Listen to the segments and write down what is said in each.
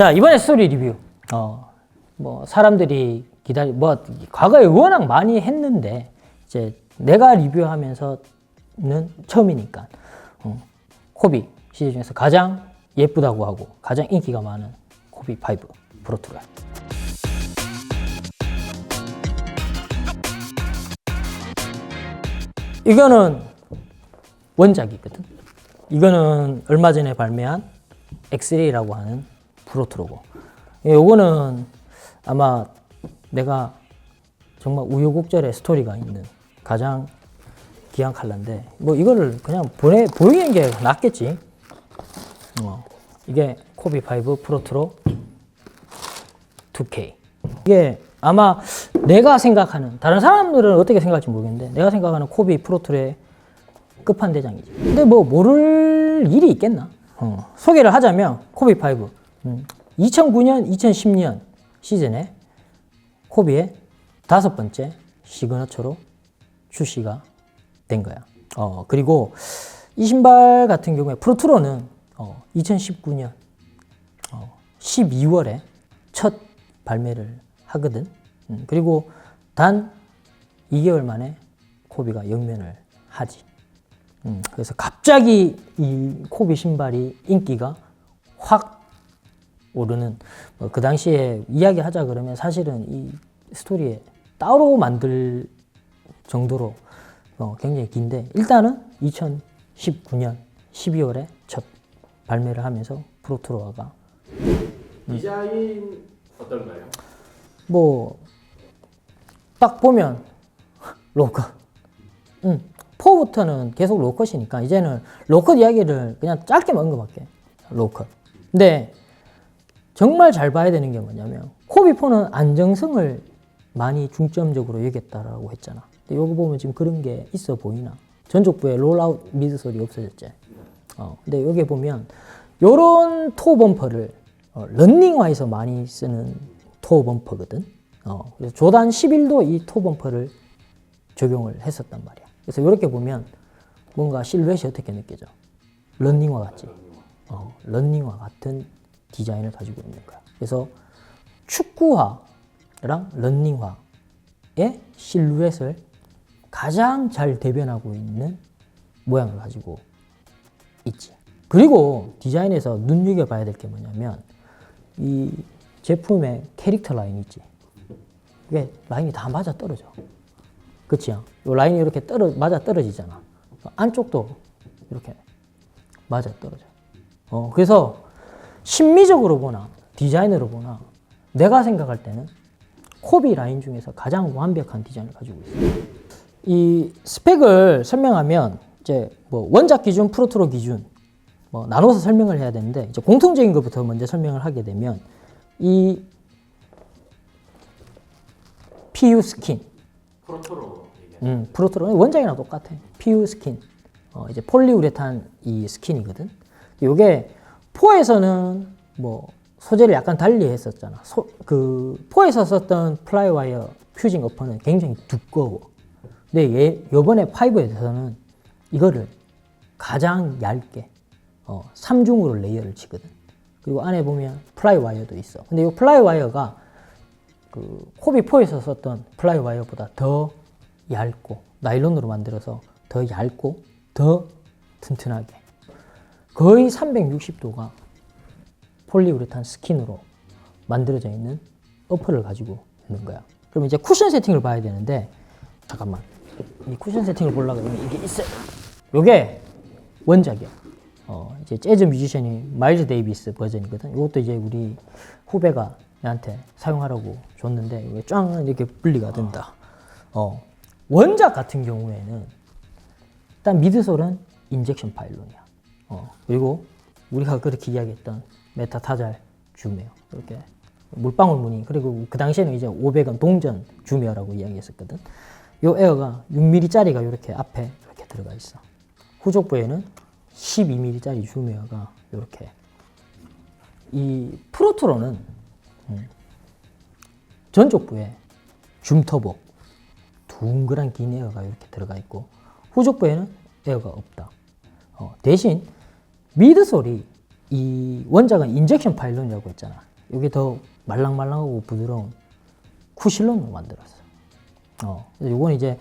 자, 이번에 스토리 리뷰. 뭐 사람들이 과거에 워낙 많이 했는데 이제 내가 리뷰하면서는 처음이니까 코비 시리즈 중에서 가장 예쁘다고 하고 가장 인기가 많은 코비 5 프로토라. 이거는 원작이거든. 이거는 얼마 전에 발매한 엑스레이라고 하는 프로토로고, 요거는 아마 내가 정말 우여곡절의 스토리가 있는 가장 귀한 칼라인데, 뭐 이거를 그냥 보이는 게 낫겠지. 이게 코비 5 프로트로 2K. 이게 아마 내가 생각하는, 다른 사람들은 어떻게 생각할지 모르겠는데 내가 생각하는 코비 프로트로의 끝판대장이지. 근데 뭐 모를 일이 있겠나? 소개를 하자면 코비 5 2009년 2010년 시즌에 코비의 5번째 시그너처로 출시가 된 거야. 그리고 이 신발 같은 경우에 프로트로는 2019년 12월에 첫 발매를 하거든. 그리고 단 2개월 만에 코비가 역면을 하지. 그래서 갑자기 이 코비 신발이 인기가 확 오르는, 그 당시에 이야기하자 그러면 사실은 이 스토리에 따로 만들 정도로 굉장히 긴데, 일단은 2019년 12월에 첫 발매를 하면서 프로토로아가 디자인 어떤가요? 뭐 딱 보면 로컷. 4부터는 계속 로컷이니까 이제는 로컷 이야기를 그냥 짧게 언급할게. 로컷. 근데 정말 잘 봐야 되는 게 뭐냐면 코비4는 안정성을 많이 중점적으로 여겼다라고 했잖아. 근데 요거 보면 지금 그런 게 있어 보이나? 전족부에 롤아웃 미드솔이 없어졌지. 근데 여기 보면 요런 토 범퍼를 런닝화에서 많이 쓰는 토 범퍼거든. 그래서 조단 11도 이 토 범퍼를 적용을 했었단 말이야. 그래서 이렇게 보면 뭔가 실루엣이 어떻게 느껴져? 런닝화 같지? 런닝화 같은 디자인을 가지고 있는 거야. 그래서 축구화랑 런닝화의 실루엣을 가장 잘 대변하고 있는 모양을 가지고 있지. 그리고 디자인에서 눈여겨봐야 될 게 뭐냐면 이 제품의 캐릭터 라인이 있지. 이게 라인이 다 맞아 떨어져. 그치? 요 라인이 이렇게 맞아 떨어지잖아. 안쪽도 이렇게 맞아 떨어져. 그래서 심미적으로 보나 디자인으로 보나 내가 생각할 때는 코비 라인 중에서 가장 완벽한 디자인을 가지고 있어요. 이 스펙을 설명하면 이제 뭐 원작 기준, 프로토로 기준 뭐 나눠서 설명을 해야 되는데, 이제 공통적인 것부터 먼저 설명을 하게 되면 이 PU 스킨, 프로토로는 원작이랑 똑같아. PU 스킨, 이제 폴리우레탄 이 스킨이거든. 이게 4에서는 뭐 소재를 약간 달리 했었잖아. 그 4에서 썼던 플라이와이어 퓨징 어퍼는 굉장히 두꺼워. 근데 요번에 5에서는 이거를 가장 얇게 3중으로 레이어를 치거든. 그리고 안에 보면 플라이와이어도 있어. 근데 이 플라이와이어가 그 코비4에서 썼던 플라이와이어보다 더 얇고, 나일론으로 만들어서 더 얇고 더 튼튼하게 거의 360도가 폴리우레탄 스킨으로 만들어져 있는 어퍼를 가지고 있는 거야. 그럼 이제 쿠션 세팅을 봐야 되는데, 잠깐만, 이 쿠션 세팅을 보려고 하면 이게 있어요. 요게 원작이야. 이제 재즈 뮤지션이 마일즈 데이비스 버전이거든. 이것도 이제 우리 후배가 나한테 사용하라고 줬는데 이게 쫙 이렇게 분리가 된다. 원작 같은 경우에는 일단 미드솔은 인젝션 파일론이야. 그리고 우리가 그렇게 이야기했던 메타타잘 주메어, 이렇게 물방울 무늬, 그리고 그 당시에는 이제 500원 동전 주메어라고 이야기했었거든. 요 에어가 6mm짜리가 이렇게 앞에 이렇게 들어가 있어. 후족부에는 12mm짜리 주메어가 이렇게. 이 프로토로는 전족부에 줌터보 둥그란 긴 에어가 이렇게 들어가 있고, 후족부에는 에어가 없다. 대신 미드솔이, 이 원작은 인젝션 파일론이라고 했잖아. 이게 더 말랑말랑하고 부드러운 쿠실론으로 만들었어. 그래서 이건 이제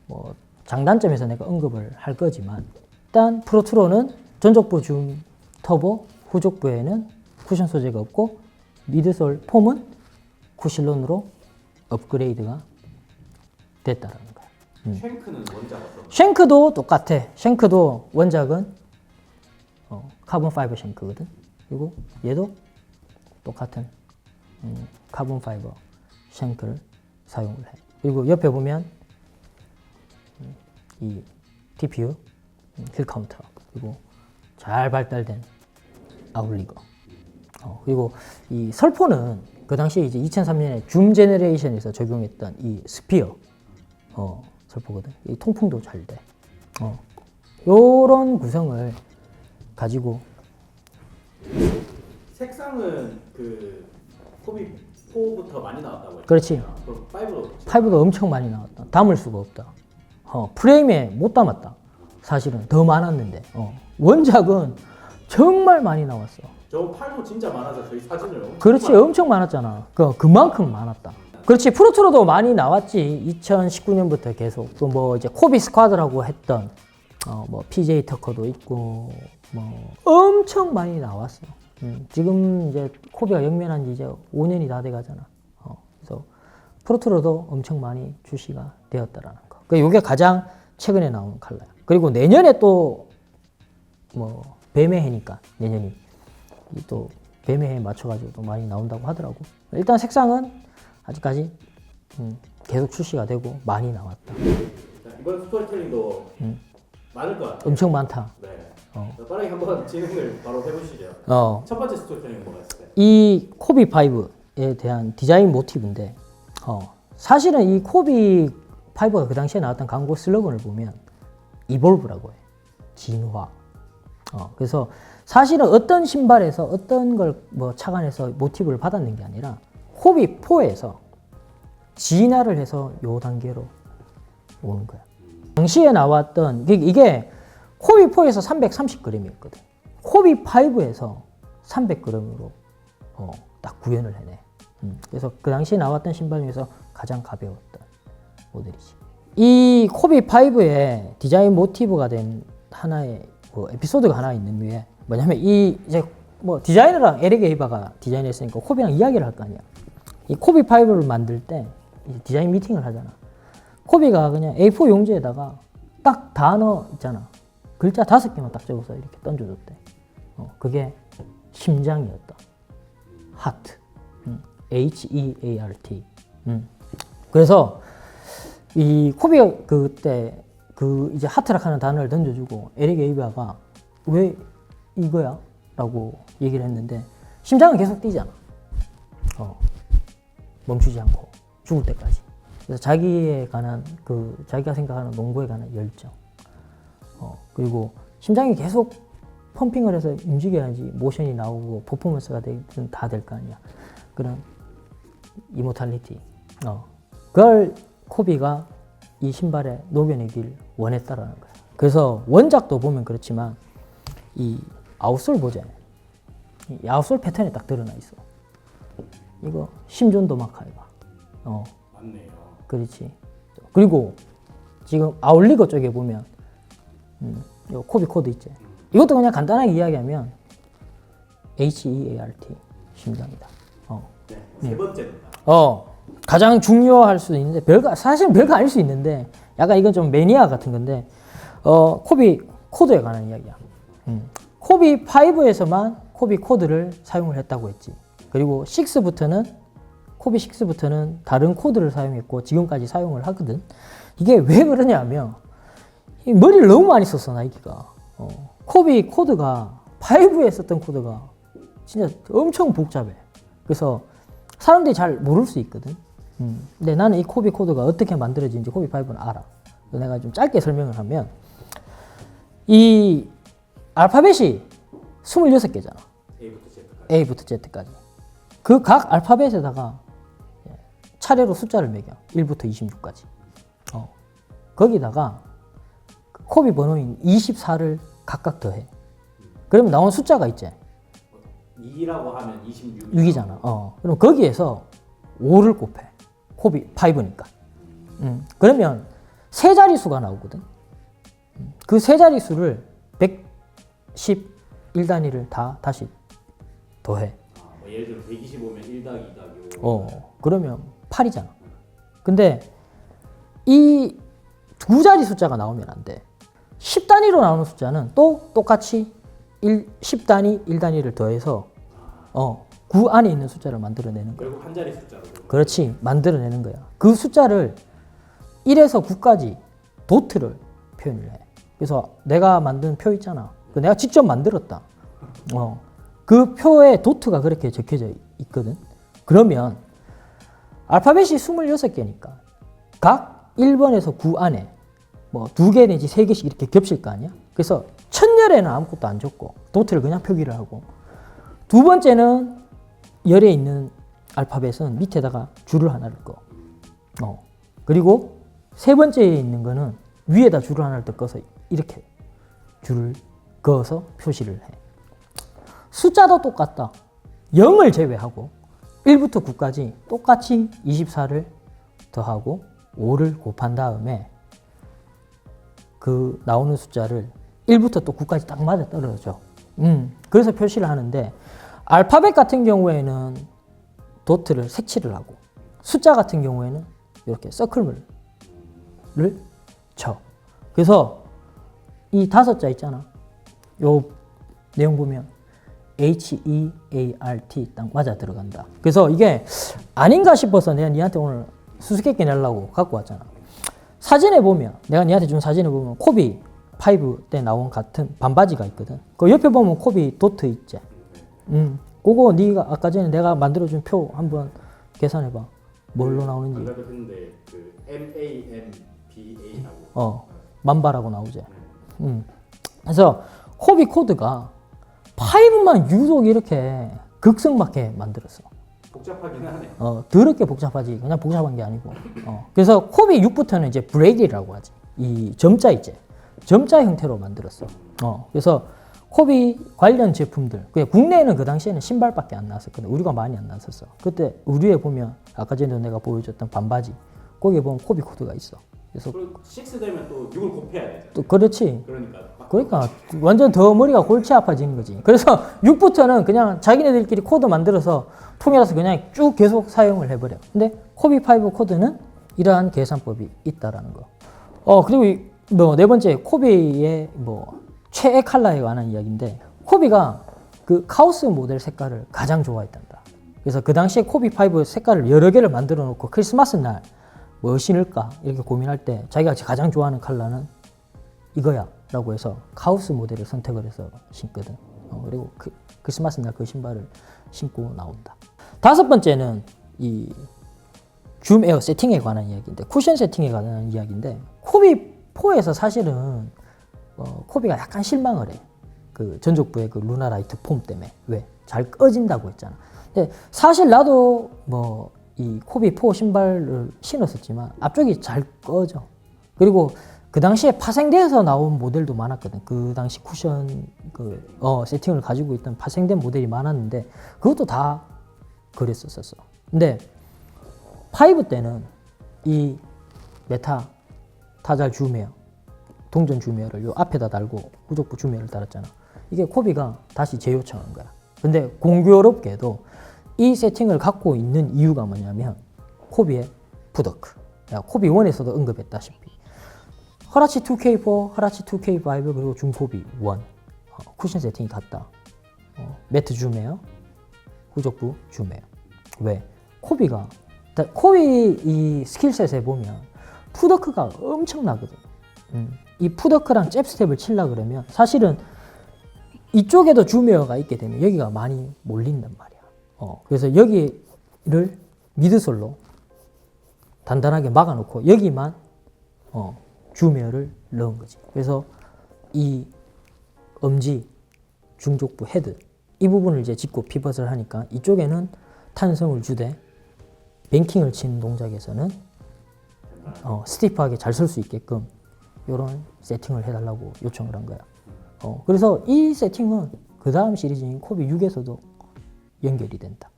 뭐 장단점에서 내가 언급을 할 거지만 일단 프로트로는 전족부 줌 터보, 후족부에는 쿠션 소재가 없고 미드솔 폼은 쿠실론으로 업그레이드가 됐다라는 거야. 쉔크는 원작 어떤? 쉔크도 똑같아. 쉔크도 원작은 카본 파이버 쉔크거든. 그리고 얘도 똑같은 카본 파이버 쉔크를 사용을 해. 그리고 옆에 보면 이 TPU 힐 카운터, 그리고 잘 발달된 아웃리거. 그리고 이 설포는 그 당시에 이제 2003년에 줌 제너레이션에서 적용했던 이 스피어 설포거든. 이 통풍도 잘 돼. 요런 구성을 가지고. 색상은 그 코비 4부터 많이 나왔다고 했죠? 그렇지. 그럼 5도? 5도 엄청 많이 나왔다. 담을 수가 없다. 프레임에 못 담았다. 사실은 더 많았는데 원작은 정말 많이 나왔어. 저 8도 진짜 많아서 저희 사진을 엄청 그렇지, 엄청 많았잖아. 그만큼 많았다. 그렇지, 프로트로도 많이 나왔지. 2019년부터 계속. 또 뭐 이제 코비 스쿼드라고 했던 뭐 PJ 터커도 있고 뭐 엄청 많이 나왔어. 지금 이제 코비가 역면한 지 이제 5년이 다 돼가잖아. 그래서 프로트로도 엄청 많이 출시가 되었다라는 거. 그러니까 이게 가장 최근에 나온 컬러야. 그리고 내년에 또 뭐 뱀의 해니까 내년이 또 뱀의 해에 맞춰가지고 또 많이 나온다고 하더라고. 일단 색상은 아직까지 계속 출시가 되고 많이 나왔다. 이번 스토리텔링도 많을 것 같아요. 엄청 많다. 네. 빠르게 한번 진행을 바로 해보시죠. 첫 번째 스토리텔링은 뭐가 있을까요? 이 코비 5에 대한 디자인 모티브인데 사실은 이 코비 5가 그 당시에 나왔던 광고 슬로건을 보면 이볼브라고 해. 진화. 그래서 사실은 어떤 신발에서 어떤 걸 뭐 착안해서 모티브를 받았는 게 아니라 코비 4에서 진화를 해서 요 단계로 오는 거야. 당시에 나왔던 이게 코비 4에서 330g이었거든. 코비 5에서 300g으로 딱 구현을 해내. 그래서 그 당시에 나왔던 신발 중에서 가장 가벼웠던 모델이지. 이 코비 5의 디자인 모티브가 된 하나의 뭐 에피소드가 하나 있는 게 뭐냐면 이 이제 뭐 디자이너랑 에릭 에이바가 디자인했으니까 코비랑 이야기를 할 거 아니야. 이 코비 5를 만들 때 디자인 미팅을 하잖아. 코비가 그냥 A4 용지에다가 딱 단어 있잖아. 글자 5개만 딱 적어서 이렇게 던져줬대. 그게 심장이었다. 하트. Heart. 그래서 이 코비가 그때 그 이제 하트락 하는 단어를 던져주고 에릭 에이바가 왜 이거야? 라고 얘기를 했는데 심장은 계속 뛰잖아. 멈추지 않고 죽을 때까지. 그래서 자기에 관한 자기가 생각하는 농구에 관한 열정. 그리고 심장이 계속 펌핑을 해서 움직여야지 모션이 나오고 퍼포먼스가 되든 다 될 거 아니야. 그런 이모탈리티. 그걸 코비가 이 신발에 녹여내길 원했다라는 거야. 그래서 원작도 보면 그렇지만 이 아웃솔 보자. 이 아웃솔 패턴이 딱 드러나 있어. 이거 심존도 마카이바. 맞네요. 그렇지. 그리고 지금 아울리거 쪽에 보면 요 코비 코드 있지. 이것도 그냥 간단하게 이야기하면 HEART 심장이다. 네, 세 번째입니다. 가장 중요할 수도 있는데 사실은 별거 아닐 수 있는데 약간 이건 좀 매니아 같은 건데 코비 코드에 관한 이야기야. 코비 5에서만 코비 코드를 사용을 했다고 했지. 그리고 6부터는 코비 6부터는 다른 코드를 사용했고 지금까지 사용을 하거든. 이게 왜 그러냐면 머리를 너무 많이 썼어 나이키가. 코비 코드가 5에 썼던 코드가 진짜 엄청 복잡해. 그래서 사람들이 잘 모를 수 있거든. 근데 나는 이 코비 코드가 어떻게 만들어지는지 코비 5는 알아. 내가 좀 짧게 설명을 하면 이 알파벳이 26개잖아. A부터 Z까지. 그 각 알파벳에다가 차례로 숫자를 매겨. 1부터 26까지. 거기다가 코비 번호인 24를 각각 더해. 그러면 나온 숫자가 있지. 2라고 하면 26. 6이잖아. 그럼 거기에서 5를 곱해. 코비 5니까. 그러면 세 자릿수가 나오거든. 그 세 자릿수를 111단위를 다 다시 더해. 뭐 예를 들어 125면 1 더하기 2 더하기 5. 그러면 8이잖아. 근데 이 두 자리 숫자가 나오면 안 돼. 10단위로 나오는 숫자는 또 똑같이 10단위, 1단위를 더해서 9 안에 있는 숫자를 만들어내는 거야. 결국 한 자리 숫자로. 그렇지. 만들어내는 거야. 그 숫자를 1에서 9까지 도트를 표현을 해. 그래서 내가 만든 표 있잖아. 내가 직접 만들었다. 그 표에 도트가 그렇게 적혀져 있거든. 그러면 알파벳이 26개니까 각 1번에서 9 안에 뭐 2개 내지 3개씩 이렇게 겹칠 거 아니야? 그래서 첫 열에는 아무것도 안 적고 도트를 그냥 표기를 하고, 두 번째는 열에 있는 알파벳은 밑에다가 줄을 하나를 꺼. 그리고 세 번째에 있는 거는 위에다 줄을 하나를 더 꺼서 이렇게 줄을 그어서 표시를 해. 숫자도 똑같다. 0을 제외하고 1부터 9까지 똑같이 24를 더하고 5를 곱한 다음에 그 나오는 숫자를 1부터 또 9까지 딱 맞아 떨어져. 그래서 표시를 하는데, 알파벳 같은 경우에는 도트를 색칠을 하고, 숫자 같은 경우에는 이렇게 서클을 쳐. 그래서 이 5자 있잖아. 요 내용 보면 HEART 딱 맞아 들어간다. 그래서 이게 아닌가 싶어서 내가 니한테 오늘 수수께끼 내려고 갖고 왔잖아. 사진에 보면, 내가 니한테 준 사진에 보면 코비 5 때 나온 같은 반바지가 있거든. 그 옆에 보면 코비 도트 있지. 그거 네가 아까 전에 내가 만들어준 표 한번 계산해봐. 뭘로 나오는지. 방금 했는데 그 MAMBA라고. 만바라고 나오지. 그래서 코비 코드가 5만 유독 이렇게 극성맞게 만들었어. 복잡하긴 하네. 더럽게 복잡하지. 그냥 복잡한 게 아니고. 그래서 코비 6부터는 이제 브레이디라고 하지. 이 점자 있지. 점자 형태로 만들었어. 그래서 코비 관련 제품들. 국내에는 그 당시에는 신발밖에 안 나왔었거든. 우리가 많이 안 나왔었어. 그때 의류에 보면 아까 전에 내가 보여줬던 반바지. 거기에 보면 코비 코드가 있어. 그래서 6 되면 또 6을 곱해야 돼. 또 그렇지. 그러니까 완전 더 머리가 골치 아파지는 거지. 그래서 6부터는 그냥 자기네들끼리 코드 만들어서 통일해서 그냥 쭉 계속 사용을 해버려. 근데 코비 5 코드는 이러한 계산법이 있다라는 거. 그리고 뭐 네 번째 코비의 뭐 최애 컬러에 관한 이야기인데, 코비가 그 카오스 모델 색깔을 가장 좋아했단다. 그래서 그 당시에 코비 5 색깔을 여러 개를 만들어 놓고 크리스마스 날 뭐 신을까 이렇게 고민할 때 자기가 가장 좋아하는 컬러는 이거야 라고 해서 카오스 모델을 선택을 해서 신거든. 그리고 크리스마스 날 그 신발을 신고 나온다. 다섯 번째는 이 줌 에어 세팅에 관한 이야기인데, 쿠션 세팅에 관한 이야기인데, 코비 4에서 사실은 코비가 약간 실망을 해. 그 전족부의 그 루나 라이트 폼 때문에. 왜? 잘 꺼진다고 했잖아. 근데 사실 나도 뭐 이 코비 4 신발을 신었었지만 앞쪽이 잘 꺼져. 그리고 그 당시에 파생돼서 나온 모델도 많았거든. 그 당시 쿠션 세팅을 가지고 있던 파생된 모델이 많았는데 그것도 다 그랬었어. 근데 5 때는 이 메타 타잘 줌웨어, 동전 줌웨어를 요 앞에다 달고 후족부 줌웨어를 달았잖아. 이게 코비가 다시 재요청한 거야. 근데 공교롭게도 이 세팅을 갖고 있는 이유가 뭐냐면 코비의 푸더크. 코비 1에서도 언급했다시피 허라치 2K4, 허라치 2K5 그리고 중코비 1 쿠션 세팅이 같다. 매트 줌웨어, 후족부 줌웨어. 왜? 코비 이 스킬셋에 보면 푸더크가 엄청나거든. 이 푸더크랑 잽스텝을 치려고 그러면 사실은 이쪽에도 줌웨어가 있게 되면 여기가 많이 몰린단 말이야. 그래서 여기를 미드솔로 단단하게 막아놓고 여기만 줌웨어를 넣은 거지. 그래서 이 엄지, 중족부, 헤드 이 부분을 이제 짚고 피벗을 하니까 이쪽에는 탄성을 주되 뱅킹을 치는 동작에서는 스티프하게 잘 설 수 있게끔 이런 세팅을 해달라고 요청을 한 거야. 그래서 이 세팅은 그 다음 시리즈인 코비 6에서도 연결이 된다.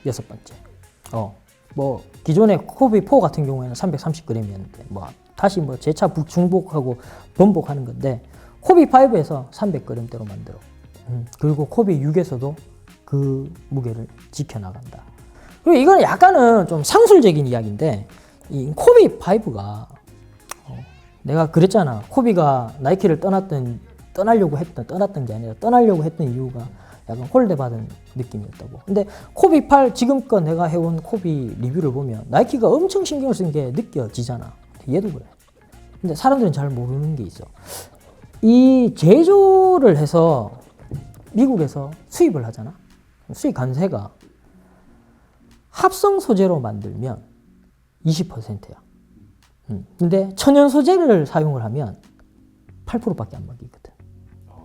여섯 번째. 뭐 기존의 코비 4 같은 경우에는 330g이었는데 뭐 다시 뭐 재차 중복하고 번복하는 건데 코비 5에서 300g대로 만들어. 그리고 코비 6에서도 그 무게를 지켜나간다. 그리고 이거는 약간은 좀 상술적인 이야기인데 이 코비 5가 내가 그랬잖아. 코비가 나이키를 떠나려고 했던 이유가 약간 홀대받은 느낌이었다고. 근데 코비 8 지금껏 내가 해온 코비 리뷰를 보면 나이키가 엄청 신경을 쓴 게 느껴지잖아. 얘도 그래. 근데 사람들은 잘 모르는 게 있어. 이 제조를 해서 미국에서 수입을 하잖아. 수입 관세가 합성 소재로 만들면 20%야. 근데 천연 소재를 사용을 하면 8%밖에 안 먹이거든.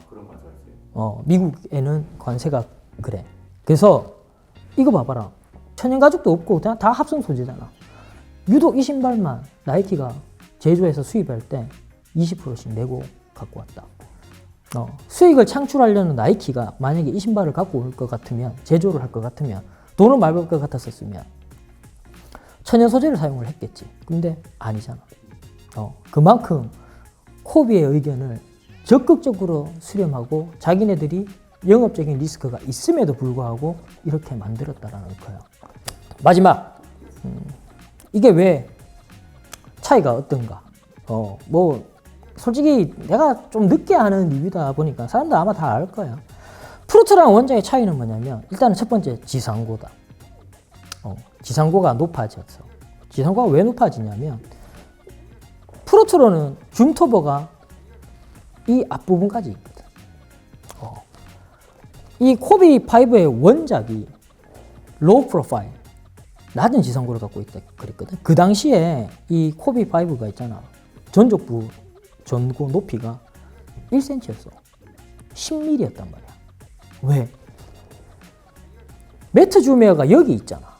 그런 관세가 미국에는 관세가 그래. 그래서 이거 봐봐라. 천연 가죽도 없고 그냥 다 합성 소재잖아. 유독 이 신발만 나이키가 제조해서 수입할 때 20%씩 내고 갖고 왔다. 수익을 창출하려는 나이키가 만약에 이 신발을 갖고 올 것 같으면, 제조를 할 것 같으면, 돈을 많이 벌 것 같았었으면 천연 소재를 사용을 했겠지. 근데 아니잖아. 그만큼 코비의 의견을 적극적으로 수렴하고 자기네들이 영업적인 리스크가 있음에도 불구하고 이렇게 만들었다라는 거야. 마지막, 이게 왜 차이가 어떤가? 뭐 솔직히 내가 좀 늦게 하는 리뷰다 보니까 사람들 아마 다 알 거야. 프로트랑 원작의 차이는 뭐냐면 일단은 첫 번째 지상고다. 지상고가 높아졌어. 지상고가 왜 높아지냐면 프로트로는 줌토버가 이 앞부분까지 있거든. 이 코비 5의 원작이 로우 프로파일, 낮은 지상고를 갖고 있다 그랬거든. 그 당시에 이 코비 5가 있잖아. 전족부 전고 높이가 1cm였어. 10mm였단 말이야. 왜? 매트 줌웨어가 여기 있잖아.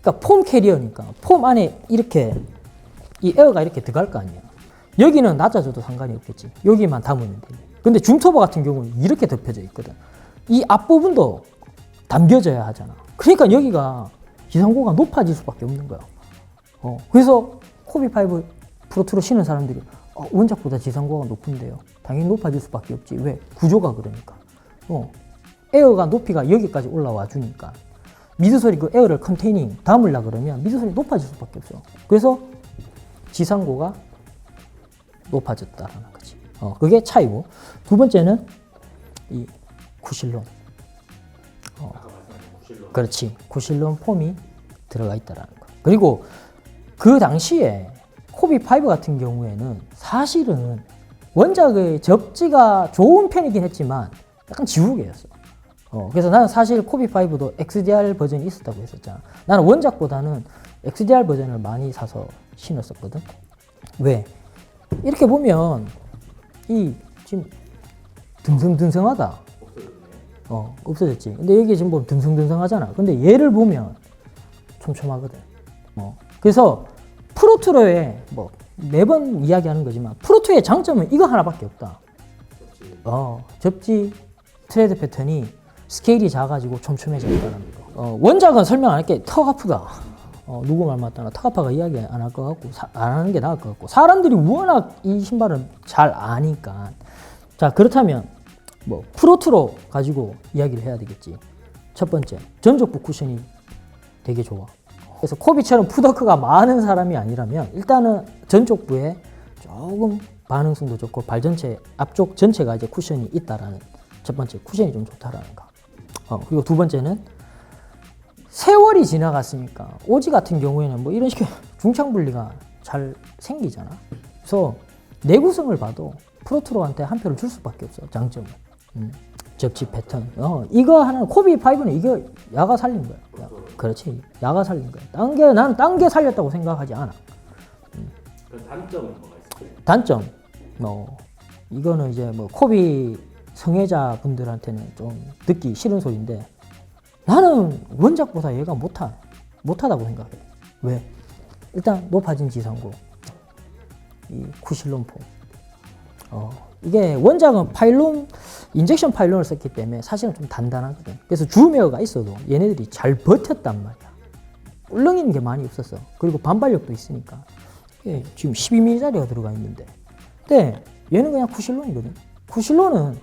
그러니까 폼 캐리어니까 폼 안에 이렇게 이 에어가 이렇게 들어갈 거 아니야. 여기는 낮아져도 상관이 없겠지. 여기만 담으면 되니. 근데 줌토버 같은 경우는 이렇게 덮여져 있거든. 이 앞부분도 담겨져야 하잖아. 그러니까 여기가 지상고가 높아질 수밖에 없는 거야. 그래서 코비 5 프로트로 신는 사람들이 원작보다 지상고가 높은데요. 당연히 높아질 수밖에 없지. 왜? 구조가 그러니까. 에어가 높이가 여기까지 올라와 주니까 미드솔이 그 에어를 컨테이닝 담으려 그러면 미드솔이 높아질 수밖에 없어. 그래서 지상고가 높아졌다라는 거지. 그게 차이고. 두 번째는 이 쿠실론. 그렇지. 쿠실론 폼이 들어가 있다라는 거. 그리고 그 당시에 코비 5 같은 경우에는 사실은 원작의 접지가 좋은 편이긴 했지만 약간 지우개였어. 그래서 나는 사실 코비 5도 XDR 버전이 있었다고 했었잖아. 나는 원작보다는 XDR 버전을 많이 사서 신었었거든. 왜? 이렇게 보면 이 지금 듬성듬성하다. 없어졌지. 근데 여기 지금 보면 듬성듬성하잖아. 근데 얘를 보면 촘촘하거든. 그래서 프로트로의 뭐 매번 이야기하는 거지만 프로트의 장점은 이거 하나밖에 없다. 접지 트레드 패턴이 스케일이 작아지고 촘촘해졌다는 거. 원작은 설명 안 할게. 턱 아프다. 누구 말 맞다나 턱 아파가 이야기 안 할 것 같고 안 하는 게 나을 것 같고 사람들이 워낙 이 신발은 잘 아니까. 자, 그렇다면 뭐 프로트로 가지고 이야기를 해야 되겠지. 첫 번째, 전족부 쿠션이 되게 좋아. 그래서 코비처럼 푸더크가 많은 사람이 아니라면 일단은 전족부에 조금 반응성도 좋고 발 전체 앞쪽 전체가 이제 쿠션이 있다라는 첫 번째, 쿠션이 좀 좋다라는 거. 그리고 두 번째는 세월이 지나갔으니까 오지 같은 경우에는 뭐 이런 식의 중창 분리가 잘 생기잖아. 그래서 내구성을 봐도 프로트로한테 한 표를 줄 수밖에 없어. 장점은 접지 패턴. 이거 하나 코비 5는 이거 야가 살린 거야. 그렇지, 야가 살린 거야. 나는 딴 게 살렸다고 생각하지 않아. 그럼 단점은 뭐가 있어요? 단점, 이거는 이제 뭐 코비 성애자 분들한테는 좀 듣기 싫은 소리인데 나는 원작보다 얘가 못하다고 생각해. 왜? 일단 높아진 지상고, 이 쿠실론 폼, 이게 원작은 파일론, 인젝션 파일론을 썼기 때문에 사실은 좀 단단하거든. 그래서 주메어가 있어도 얘네들이 잘 버텼단 말이야. 꿀렁이는 게 많이 없었어. 그리고 반발력도 있으니까. 예, 지금 12mm짜리가 들어가 있는데. 근데 얘는 그냥 쿠실론이거든. 쿠실론은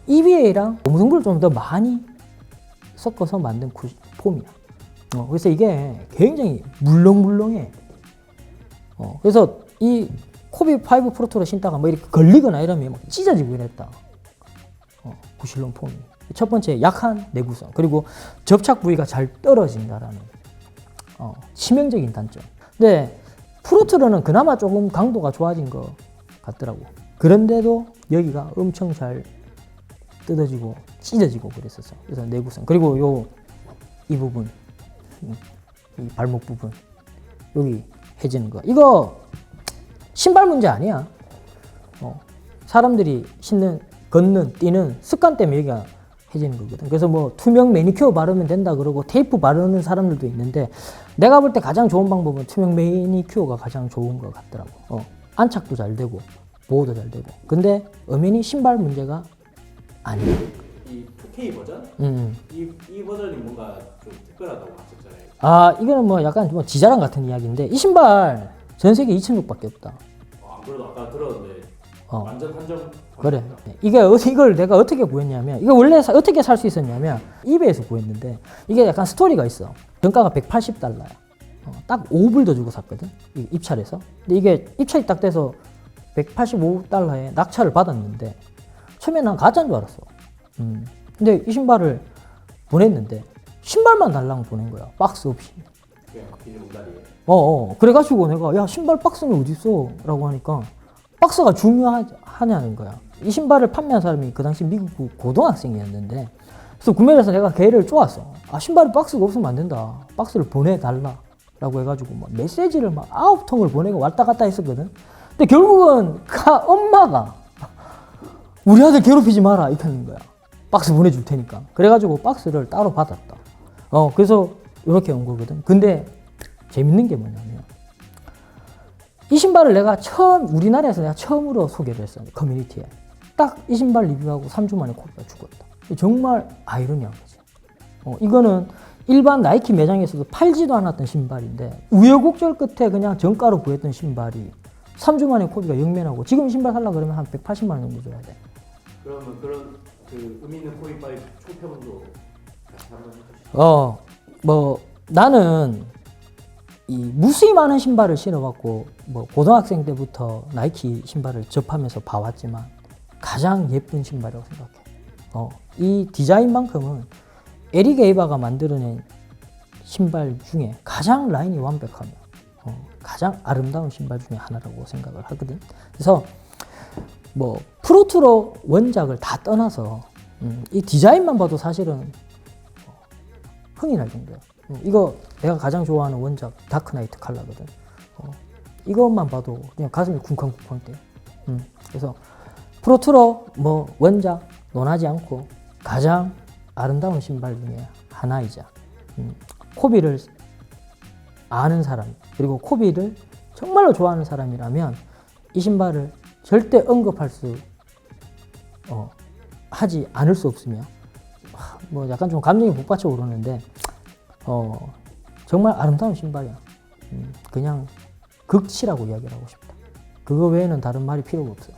EVA랑 고무등불을 좀 더 많이 섞어서 만든 폼이야. 그래서 이게 굉장히 물렁물렁해. 그래서 이 코비 5 프로토를 신다가 뭐 이렇게 걸리거나 이러면 막 찢어지고 이랬다. 쿠실론 폼이. 첫 번째, 약한 내구성. 그리고 접착 부위가 잘 떨어진다라는 치명적인 단점. 근데 프로토로는 그나마 조금 강도가 좋아진 것 같더라고. 그런데도 여기가 엄청 잘 뜯어지고 찢어지고 그랬었어. 그래서 내구성. 그리고 이 부분, 이 발목 부분, 여기 해지는 거. 이거 신발 문제 아니야. 사람들이 신는, 걷는, 뛰는 습관 때문에 여기가 해지는 거거든. 그래서 뭐 투명 매니큐어 바르면 된다 그러고 테이프 바르는 사람들도 있는데 내가 볼 때 가장 좋은 방법은 투명 매니큐어가 가장 좋은 것 같더라고. 안착도 잘 되고 보호도 잘 되고. 근데 엄연히 신발 문제가 아니야. 이 2K 버전? 이 버전이 뭔가 좀 특별하다고 하셨잖아요. 아, 이거는 뭐 약간 뭐 지자랑 같은 이야기인데 이 신발 전 세계 2,600밖에 없다. 안 그래도 아까 들었는데 완전 한정. 그래. 이걸 내가 어떻게 구했냐면, 이거 원래 어떻게 살 수 있었냐면 이베이에서 구했는데 이게 약간 스토리가 있어. 정가가 $180. 딱 5불 더 주고 샀거든. 입찰해서. 근데 이게 입찰이 딱 돼서 $185에 낙찰을 받았는데 처음에 난 가짜인 줄 알았어. 근데 이 신발을 보냈는데 신발만 달라고 보낸 거야. 박스 없이. 그냥 비닐봉다리에. 그래가지고 내가 야 신발 박스는 어디 있어? 라고 하니까 박스가 중요하냐는 거야. 이 신발을 판매한 사람이 그 당시 미국 고등학생이었는데 그래서 구매를 해서 내가 걔를 쪼았어. 아 신발에 박스가 없으면 안 된다. 박스를 보내달라. 라고 해가지고 막 메시지를 막 9통을 보내고 왔다 갔다 했었거든. 근데 결국은 엄마가 우리 아들 괴롭히지 마라 이렇게 하는 거야. 박스 보내줄 테니까. 그래가지고 박스를 따로 받았다. 그래서 이렇게 온 거거든. 근데 재밌는 게 뭐냐면 이 신발을 내가 우리나라에서 내가 처음으로 소개를 했어. 커뮤니티에. 딱 이 신발 리뷰하고 3주 만에 코비가 죽었다. 정말 아이러니한 거지. 이거는 일반 나이키 매장에서도 팔지도 않았던 신발인데 우여곡절 끝에 그냥 정가로 구했던 신발이 3주 만에 코비가 영면하고 지금 신발 살려고 그러면 한 180만 원 정도 줘야 돼. 그러면 그런 그 의미 있는 코비 5 총평도 같이 한번 해주시죠. 뭐 나는 이 무수히 많은 신발을 신어봤고 뭐 고등학생 때부터 나이키 신발을 접하면서 봐왔지만 가장 예쁜 신발이라고 생각해. 이 디자인만큼은 에릭 에이바가 만들어낸 신발 중에 가장 라인이 완벽하며 가장 아름다운 신발 중에 하나라고 생각을 하거든. 그래서 뭐 프로투로 원작을 다 떠나서 이 디자인만 봐도 사실은 흥이 날 정도야. 이거 내가 가장 좋아하는 원작 다크나이트 컬러거든. 이것만 봐도 그냥 가슴이 쿵쾅쿵쾅 뛰어. 그래서 프로투로 뭐 원작 논하지 않고 가장 아름다운 신발 중에 하나이자 코비를 아는 사람 그리고 코비를 정말로 좋아하는 사람이라면 이 신발을 절대 언급할 수 하지 않을 수 없으며 뭐 약간 좀 감정이 복받쳐 오르는데 정말 아름다운 신발이야. 그냥 극치라고 이야기를 하고 싶다. 그거 외에는 다른 말이 필요가 없어.